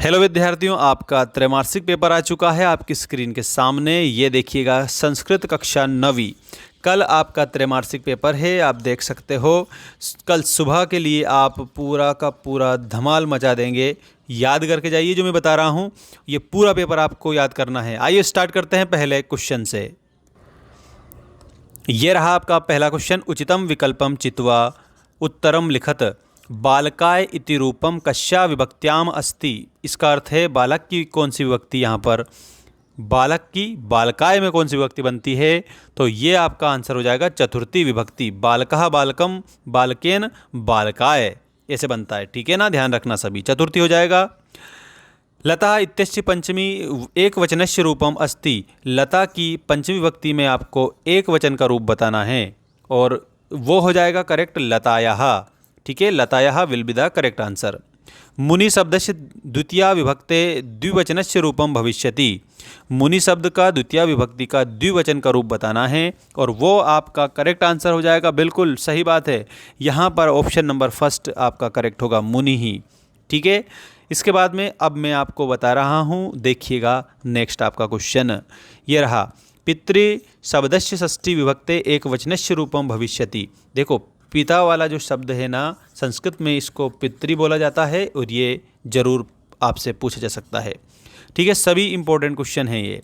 Hello विद्यार्थियों, आपका त्रैमासिक पेपर आ चुका है आपकी स्क्रीन के सामने। ये देखिएगा, संस्कृत कक्षा 9वीं। कल आपका त्रैमासिक पेपर है, आप देख सकते हो। कल सुबह के लिए आप पूरा का पूरा धमाल मचा देंगे। याद करके जाइए जो मैं बता रहा हूँ, ये पूरा पेपर आपको याद करना है। आइए स्टार्ट करते हैं पहले क्वेश्चन से। ये रहा आपका पहला क्वेश्चन। उचितम विकल्पम चित्वा उत्तरम लिखत बालकाय इति रूपम कस्या विभक्त्याम अस्ति। इसका अर्थ है बालक की कौन सी विभक्ति यहाँ पर, बालक की बालकाय में कौन सी विभक्ति बनती है। तो ये आपका आंसर हो जाएगा चतुर्थी विभक्ति। बालकः बालकम बालकेन बालकाय ऐसे बनता है, ठीक है ना। ध्यान रखना सभी, चतुर्थी हो जाएगा। लता इत्यस्य पंचमी एक वचनस्य रूपम अस्ति। लता की पंचमी विभक्ति में आपको एक वचन का रूप बताना है और वो हो जाएगा करेक्ट लतायाः, ठीक है। लतायाः will be the correct answer. मुनि शब्दस्य द्वितीया विभक्ते द्विवचनस्य रूपम भविष्यति। मुनि शब्द का द्वितीया विभक्ति का द्विवचन का रूप बताना है और वो आपका करेक्ट आंसर हो जाएगा। बिल्कुल सही बात है, यहाँ पर ऑप्शन नंबर फर्स्ट आपका करेक्ट होगा, मुनि ही, ठीक है। इसके बाद में अब मैं आपको बता रहा हूँ, देखिएगा नेक्स्ट आपका क्वेश्चन ये रहा। पितृ शब्दस्य षष्ठी विभक्ते एक वचनस्य रूपम भविष्यति। देखो, पिता वाला जो शब्द है ना, संस्कृत में इसको पितृ बोला जाता है और ये जरूर आपसे पूछा जा सकता है, ठीक है। सभी इंपॉर्टेंट क्वेश्चन हैं ये।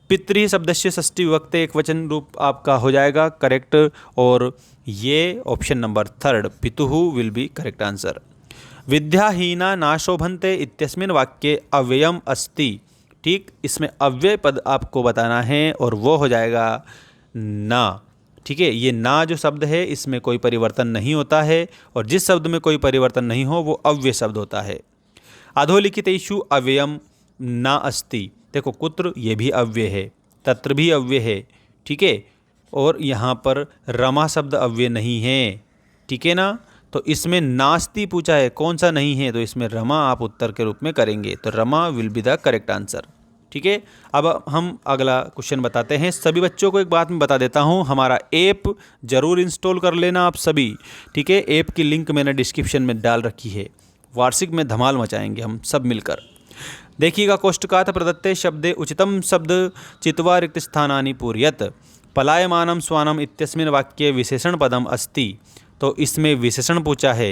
पितृ शब्दस्य षष्ठी विभक्ते एक वचन रूप आपका हो जाएगा करेक्ट और ये ऑप्शन नंबर थर्ड पितुः विल बी करेक्ट आंसर। विद्याहीना नाशोभन्ते इत्यस्मिन् वाक्ये अव्ययम अस्ति, ठीक। इसमें अव्यय पद आपको बताना है और वो हो जाएगा ना, ठीक है। ये ना जो शब्द है इसमें कोई परिवर्तन नहीं होता है और जिस शब्द में कोई परिवर्तन नहीं हो वो अव्यय शब्द होता है। अधोलिखितेषु अव्ययम ना अस्ति। देखो, कुत्र ये भी अव्यय है, तत्र भी अव्यय है, ठीक है। और यहाँ पर रमा शब्द अव्यय नहीं है, ठीक है ना। तो इसमें नास्ति पूछा है, कौन सा नहीं है, तो इसमें रमा आप उत्तर के रूप में करेंगे, तो Rama will be the correct answer, ठीक है। अब हम अगला क्वेश्चन बताते हैं। सभी बच्चों को एक बात मैं बता देता हूं, हमारा ऐप जरूर इंस्टॉल कर लेना आप सभी, ठीक है। ऐप की लिंक मैंने डिस्क्रिप्शन में डाल रखी है। वार्षिक में धमाल मचाएंगे हम सब मिलकर। देखिएगा, कोष्टकात् प्रदत्ते शब्दे उचितम शब्द चित्वा रिक्त स्थानानि पूरयत। पलायमानम स्वानम इत्यस्मिन् वाक्ये विशेषण पदम अस्ति। तो इसमें विशेषण पूछा है,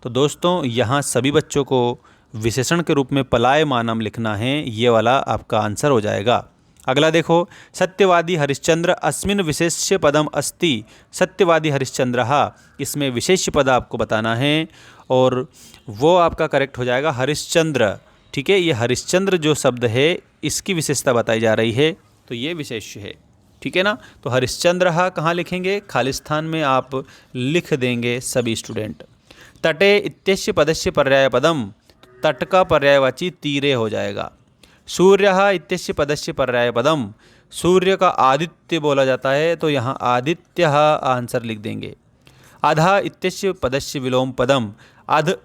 तो दोस्तों यहाँ सभी बच्चों को विशेषण के रूप में पलायमानम लिखना है, ये वाला आपका आंसर हो जाएगा। अगला देखो, सत्यवादी हरिश्चंद्र अस्मिन् विशेष्य पदम अस्ति। सत्यवादी हरिश्चंद्रः, इसमें विशेष्य पद आपको बताना है और वो आपका करेक्ट हो जाएगा हरिश्चंद्र, ठीक है। ये हरिश्चंद्र जो शब्द है इसकी विशेषता बताई जा रही है, तो ये विशेष्य है, ठीक है ना। तो हरिश्चंद्रः कहाँ लिखेंगे, खाली स्थान में आप लिख देंगे सभी स्टूडेंट। तटे इत्यस्य पदस्य पर्याय पदम, तट का पर्यायवाची तीरे हो जाएगा। सूर्यः इत्यस्य पदस्य पर्याय पदम, सूर्य का आदित्य बोला जाता है, तो यहाँ आदित्यः आंसर लिख देंगे। अधः इत्यस्य पदस्य विलोम पदम, अध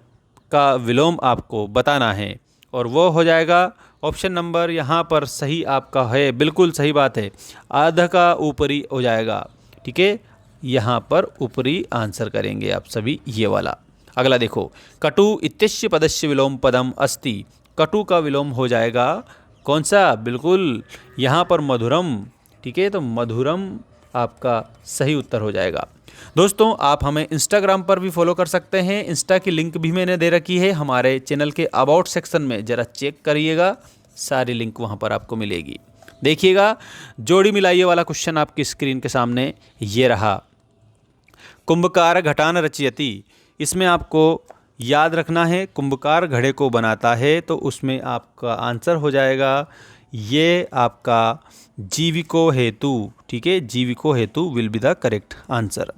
का विलोम आपको बताना है और वो हो जाएगा ऑप्शन नंबर यहाँ पर सही आपका है, बिल्कुल सही बात है। अध का ऊपरी हो जाएगा, ठीक है। यहाँ पर ऊपरी आंसर करेंगे आप सभी, ये वाला। अगला देखो, कटु इत्यस्य पदस्य विलोम पदम अस्ति। कटु का विलोम हो जाएगा कौन सा, बिल्कुल यहाँ पर मधुरम, ठीक है। तो मधुरम आपका सही उत्तर हो जाएगा। दोस्तों, आप हमें इंस्टाग्राम पर भी फॉलो कर सकते हैं। इंस्टा की लिंक भी मैंने दे रखी है हमारे चैनल के अबाउट सेक्शन में, ज़रा चेक करिएगा, सारी लिंक वहाँ पर आपको मिलेगी। देखिएगा, जोड़ी मिलाइए वाला क्वेश्चन आपकी स्क्रीन के सामने ये रहा। कुंभकार घटान रचयति। इसमें आपको याद रखना है, कुंभकार घड़े को बनाता है, तो उसमें आपका आंसर हो जाएगा ये आपका जीविको हेतु, ठीक है। जीविको हेतु will be the correct answer.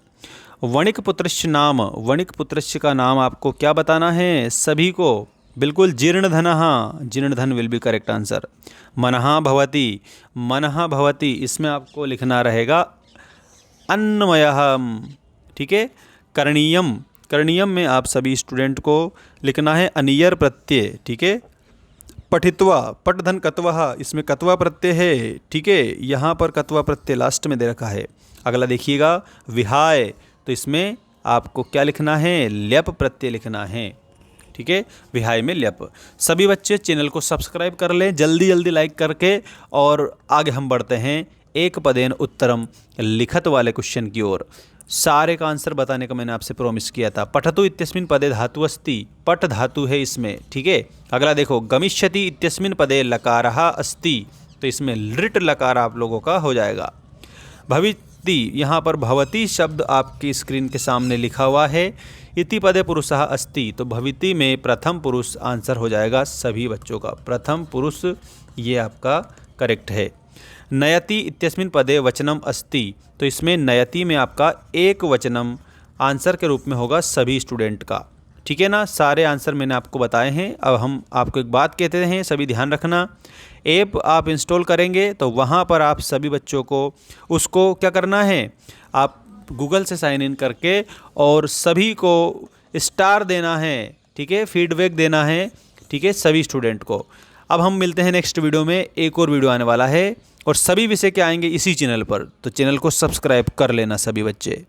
वणिक पुत्रस्य नाम, वणिक पुत्रस्य का नाम आपको क्या बताना है सभी को, बिल्कुल जीर्णधनः, जीर्णधन विल बी करेक्ट आंसर। मनः भवति, मनः भवति, इसमें आपको लिखना रहेगा अन्नमयः, ठीक है। करणीयम, करणीयम में आप सभी स्टूडेंट को लिखना है अनियर प्रत्यय, ठीक है। पठित्वा, पटधन कत्वः, इसमें कत्वा प्रत्यय है, ठीक है। यहाँ पर कत्वा प्रत्यय लास्ट में दे रखा है। अगला देखिएगा, विहाय, तो इसमें आपको क्या लिखना है, ल्यप प्रत्यय लिखना है, ठीक है, विहाय में ल्यप। सभी बच्चे चैनल को सब्सक्राइब कर लें जल्दी जल्दी लाइक करके, और आगे हम बढ़ते हैं एक पदेन उत्तरम लिखत वाले क्वेश्चन की ओर। सारे का आंसर बताने का मैंने आपसे प्रॉमिस किया था। पठतु इत्यस्मिन् पदे धातु अस्ति, पठ धातु है इसमें, ठीक है। अगला देखो, गमिष्यति इत्यस्मिन् पदे लकारः अस्ति, तो इसमें लृट लकार आप लोगों का हो जाएगा। भविति, यहाँ पर भवती शब्द आपकी स्क्रीन के सामने लिखा हुआ है। इति पदे पुरुषः अस्ति, तो भविति में प्रथम पुरुष आंसर हो जाएगा सभी बच्चों का, प्रथम पुरुष ये आपका करेक्ट है। नयति इत्यस्मिन् पदे वचनम अस्ति, तो इसमें नयति में आपका एक वचनम आंसर के रूप में होगा सभी स्टूडेंट का, ठीक है ना। सारे आंसर मैंने आपको बताए हैं। अब हम आपको एक बात कहते हैं, सभी ध्यान रखना। ऐप आप इंस्टॉल करेंगे तो वहाँ पर आप सभी बच्चों को उसको क्या करना है, आप गूगल से साइन इन करके और सभी को स्टार देना है, ठीक है, फीडबैक देना है, ठीक है, सभी स्टूडेंट को। अब हम मिलते हैं नेक्स्ट वीडियो में, एक और वीडियो आने वाला है और सभी विषय के आएंगे इसी चैनल पर, तो चैनल को सब्सक्राइब कर लेना सभी बच्चे।